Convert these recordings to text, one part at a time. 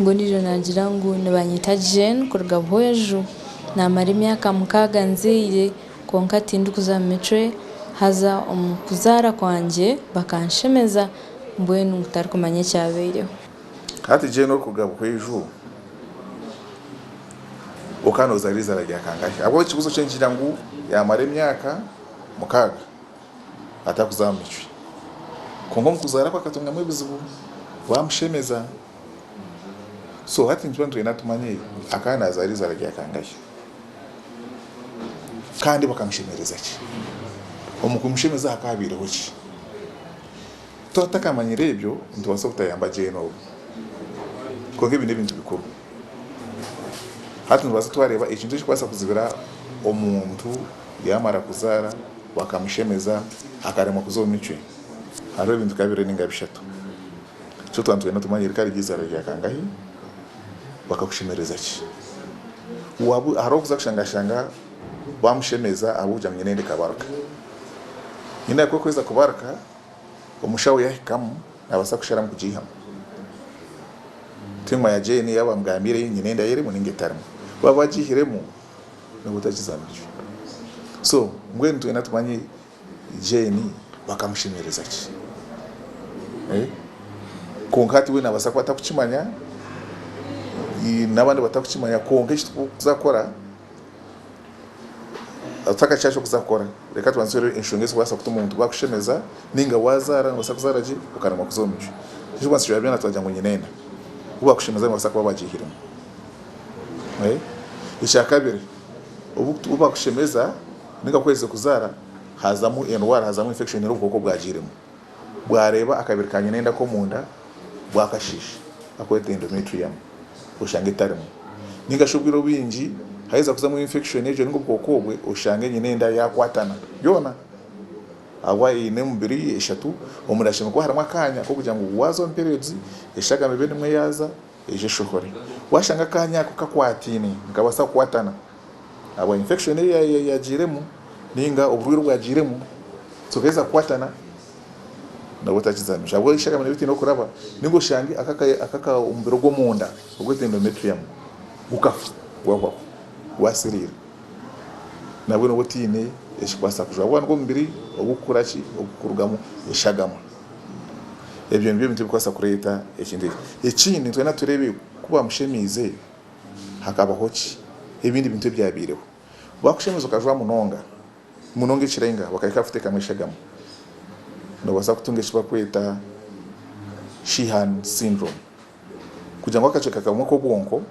ngo ndijo nagira ngo nibanyita Jane kuruga Buhoeju namara imyaka 6 nzire konka tindi kuzamicwe haza omukuzara kwanje bakanshemeza mbwenu ngutari kumanya cyabereho hati Jane okuga Buhoeju okanoza rizara rya kangahe abo ikibuzo cenjira ngo yamara imyaka 6 atakuzamicwe kongo mukuzara kwakatunga mwebizibu bamushemeza so hati ntwantu inatumanye akana azariza rya kangahe kandi bakamushemereza ki omukumushemeza akabireho ki totakamanyire ibyo ntubasa kutayamba Jane konge ibintu bikuru hati ntubasa twareba ikintu cykwasa kuzibira omuntu yamara kuzara bakamushemeza akarema kuzomicwe haro ibintu kabire n'ingabishatu cyo twantu inatumanye kari gizara rya kangahe bakakushemereza ki wabu haro kuzakushangashanga bamushemeza abuja mwenende kabaraka nyina ko kweza kubaraka omushawo yahikamu nabasa kushara mu kujihama tema ya Jane yabambwamire nyinenda yere mu ningetaramo babajihiremo nabutagizamije so ngwentu inatumanye Jane bakamushemereza ki konkati we nabasa kwata kuchimanya nabandi batakukimanya konke kizakora ataka cyasho kuzakora reka twansere inshungese kwasa kutuma umuntu bakushemeza ninga wazara basakuzaraje ukarama kuzomijo cyo basi cyo byana twajya ngo nyenenda ubakushemeza basa kuba bajihiramo ishakabire ubu bakushemeza ninga kweze kuzara hazamu indwara hazamu infection y'ubwoko bwagiremo bwareba akabiri kanyenenda ko munda bwakashisha akwete endometrium ushange tarimo ninga shubwiro bingi haiza kuzamu infection ejo ningo bwokobwe ushange nyinenda yakwatana yona awayi nemubiri eshatu omurashima ko harimo akanya ko kugira ngo wazo periods eshaga mebene mwe yaza eje shokore washanga akanya ko kakwatini ngabasa kwatana aba infection yagiremo ninga ubwiro bwagiremo sokeza kwatana nabo takizamisha abo ishaga mene biti no kuraba ningo shangi akaka umbiro go munda ubwo endometrium bukafu wawa wasirira nabwo no butine eshikwasa kujwa bwana ngo mbiri obukuraki obukurugamo eshagamo ebyo nibyo bintu bikwasa kureta ekindi twena turebe kuba mushemize hakaba hoki ebindi bintu byabireho bakushemiza kajwa munonga kirenga bakayika fute kamwe eshagamo no basa kutunga shiba kweta Sheehan syndrome kugira ngo akaceka kamwe ko bwonko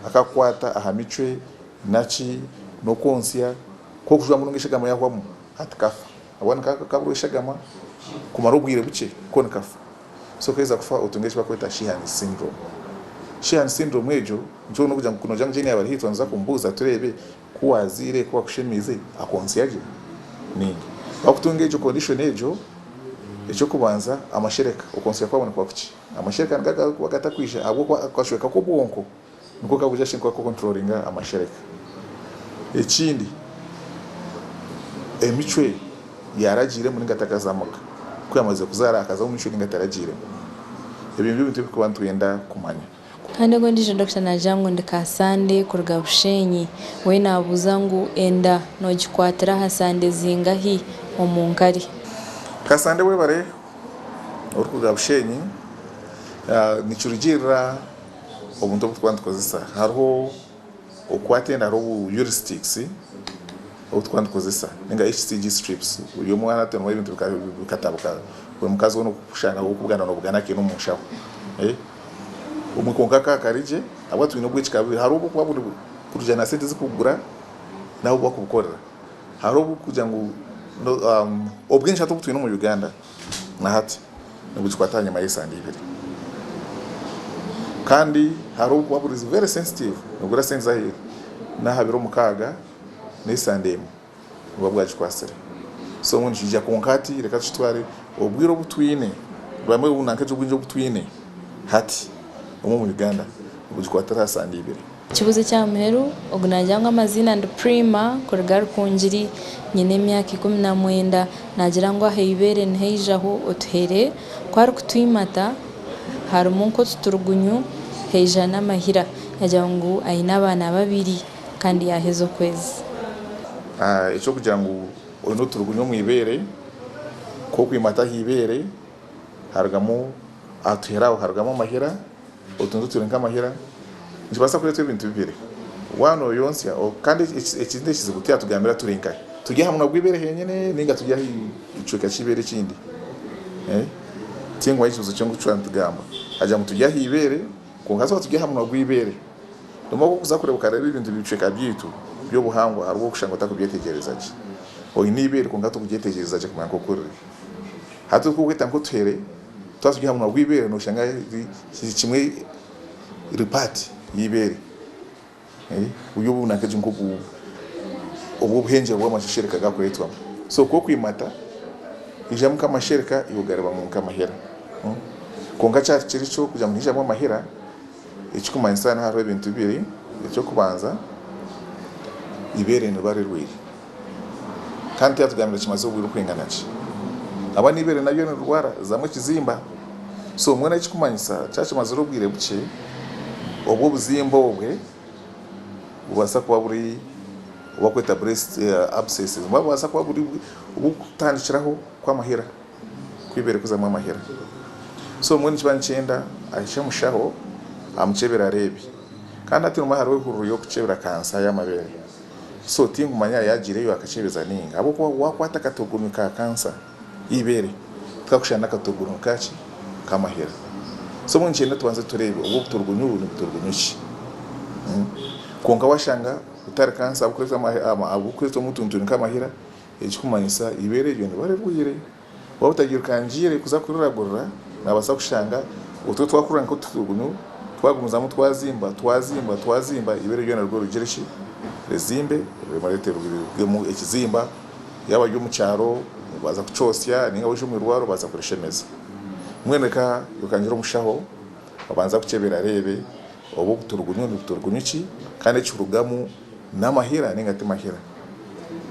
akakwata ahamicwe nachi no konsia ko kujwa munonga eshagamo yakwamo atakafa abona kakaburu eshagama kumara ubwire buke ko nkafa so keza kufa utungesha bakweta Sheehan syndrome ejo njo no kugira ngo kuno jangu Jane yabari hitwanza kumbuza turebe kuwazire kwa kushemize akonsiaje ni bakutunga ejo condition ejo ejo kubanza amashereka ukonsiya kwabona kwa kuki amashereka ngaga bagatakwisha abo kwashweka ko bwonko niko kabuja shinkwa ko controllinga amashereka ekindi emicwe yaragire muri ngatakazamuka kwamaze kuzara akaza mu micwe ngataragire ebyo bintu bikubantu yenda kumanya kandi ngo ndije Dr. Najango ndikasande kuruga Bushenyi we nabuza ngo enda no gikwatira hasande zingahi omunkari kasande we bare urukuga Bushenyi nicurugira obuntu butwandukozesa hariho okwatenda robu heuristics utwandukozesa ninga HCG strips uyo mwana teno ibintu bikatabuka we mukazi wono kushanga ukubwana no bugana kintu mushaho umukonka karije abatu ino bw'ikikabi hari ubu kwaburi kurujana sente zikugura nawo bakubukorera hari ubu kugira ngo obwinshi atubutu ino mu Uganda na hati n'ubutwatanye mayisandi ibiri kandi hari ubu kwaburi very sensitive nugura senza hiri na habiro mukaga n'isandemo ubabwaje kwasere so mun jija konkati reka tutware obwiro butwine bamwe unankeje ubwinjo butwine hati mu Uganda ubukwatara sandi ibiri kibuze cya muheru ogunajanga amazina and prima kurugar kunjiri nyine myaka 19 nagira ngo ahibere nhejaho otuhere kwari kutwimata harimo ko tuturugunyu heija n'amahira yagira ngu aine abana babiri kandi yaheza okwezi. Icyo kugira ngo ono turugunyo mu ibere ko kwimata hibere haragamo atuheraho haragamo amahera utundu turenga amahera njibasa kuri twe ibintu bibiri wano yonse kandi ikindi kizi gutya tugambira turinka tujya hamwe gwibere henyene ninga tujya icuka kibere kindi tingwa ikizo cyo ngucura tugamba ajya mu tujya hibere ko ngazo tujya hamwe gwibere ndimo kuza kureba kareba ibintu bicuka byitu byo buhangwa harwo kushanga takubyetegereza ki oyinibere ko ngato kubyetegereza je kumanya ko kuri hato kukwita ngo tere twasugiye hamwe gwibere no shanga kimwe repart yibere uyu bunakaje ngo ubu buhenje bwo amashereka gakoretwa so ko kwimata ijamwe kamashereka yugareba mu kamahera ko ngacha kiricho kuja mu ijamwe amahera ikikumanyisa na haro ibintu bibiri cyo kubanza ibere no bari rwiri kandi yatugamira kimaze ubwira kwingana ki aba nibere nabyo ni rwara zamwe kizimba so mwana ikikumanyisa cyaje mazuru bwire buke obwo buzimba obwe ubasa kuba buri wakweta breast abscess ubasa kuba buri ubutandikiraho kwa mahera kwibere kuzamwa mahera so mwana kibancyenda ahisha mushaho amucebera rebi kandi ati numahari we huru yo kucebera kansa y'amabere so tingu manya yagire yo akacebeza ninga abo kwa wakwata katogunu ka kansa ibere twakushana katogunu kachi kamahera so munchenda tubanze turebe ubu turgunyu ni turgunyushi konga washanga utari kansa abukweza abukweza mutuntu kamahera ekikumanyisa ibere yo ne bare rwire wabutagira kanjire kuza kururagurura nabasa kushanga utwo twakuranga ko turgunyu twagumuza twazimba ibere yo narwo rugireshi rezimbe remarete rugemu ekizimba yaba yo mucyaro baza kucosya ninga uje mu rwaro baza kureshemeza mweneka yokangira umushaho babanza kucebera rebe obo turgunyuki kandi cyurugamu n'amahira ninga temahira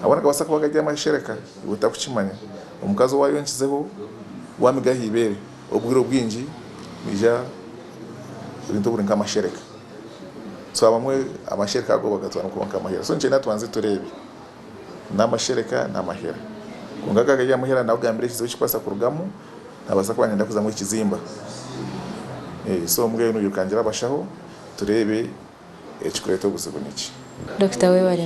abona kabasa kubagajya amashereka ubuta kucimanya umukazo wayo nkizeho wamiga hibere obwiro bwinji bija ibintu burinka amashereka so abamwe amashereka ago bagatwana kubanka amahera so nje natwanze turebe n'amashereka n'amahera kungaga gajya amahera nawo gambire kizo kikwasa kurugamu nabasa kwanyenda kuza mu kizimba so mbwe no yukangira abashaho turebe ekikureto gusubuniki Dr. Webare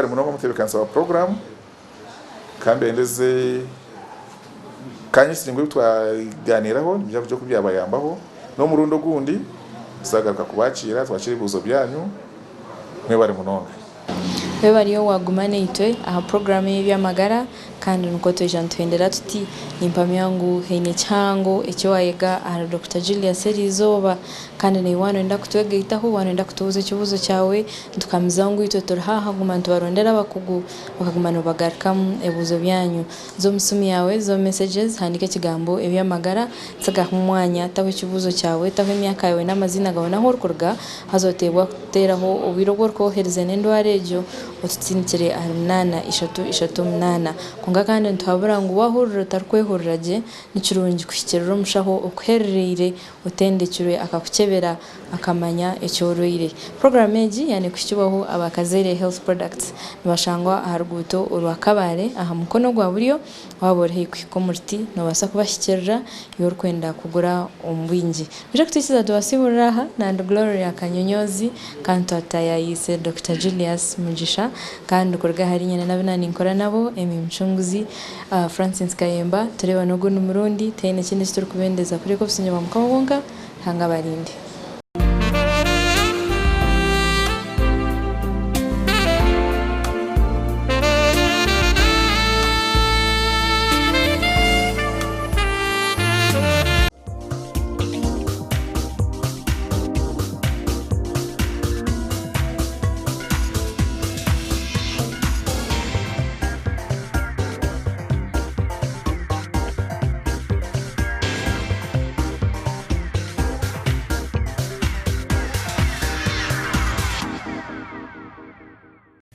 Munonga mutebekansa wa program kandi endeze kanyisi ngo twaganiraho nibyo byo kubyabayambaho no murundo gundi sagaruka kubakira twakira ibibuzo byanyu Webare Munonga Webariyo wagumane itwe aha program y'byamagara kandi nuko twendera tuti nimpamya yangu heine cyango icyo wayega aha Dr. Julius Serizoba kandi ni wano kutwegitaho wano kutubuza ikibuzo cyawe tukamiza ngo itwe turahaha guma tubarondera bakugu bakagumana bagarukam ebuzo byanyu zo musumi yawe zo messages handike kigambo ebyamagara tsaga umwanya tawe ikibuzo cyawe tawe imyaka yawe n'amazina gawe naho rukorga hazotebwa kuteraho ubirogor ko hereze nendo arejo utsinzire arinana 338 kunga kandi ntuhabura ngo wahurira tarkwehuriraje n'ikirungi kwikirero mushaho ukhererire utendekirwe akakukebera akamanya ecyorwire program eji yani kukibaho abakazere health products nibashangwa aharguto urwakabare aha mukono gwa buriyo waborehe kwikomurti no basa kubashyikirira yo kwenda kugura umbwingi bije kutisiza duwasibura aha na Gloria Kanyonyozi kandi atayise Dr. Julius Mugisha kandi ukorga hari nyene nabinani nkora nabo Mchunguzi Francis Kayemba tureba no guno murundi tayine kindi turi kubendeza kuri ko bisinye bamukamabonga hanga barindi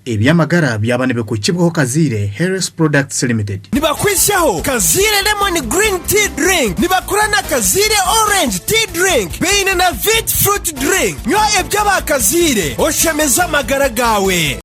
Ebyamagara byabanebe ku Kibwaho Kazire Harris Products Limited. Nibakwishaho Kazire Lemon Green Tea Drink. Nibakura na Kazire Orange Tea Drink. Beine na Vit Fruit Drink. Nyo ebyaba Kazire oshemeza amagara gawe.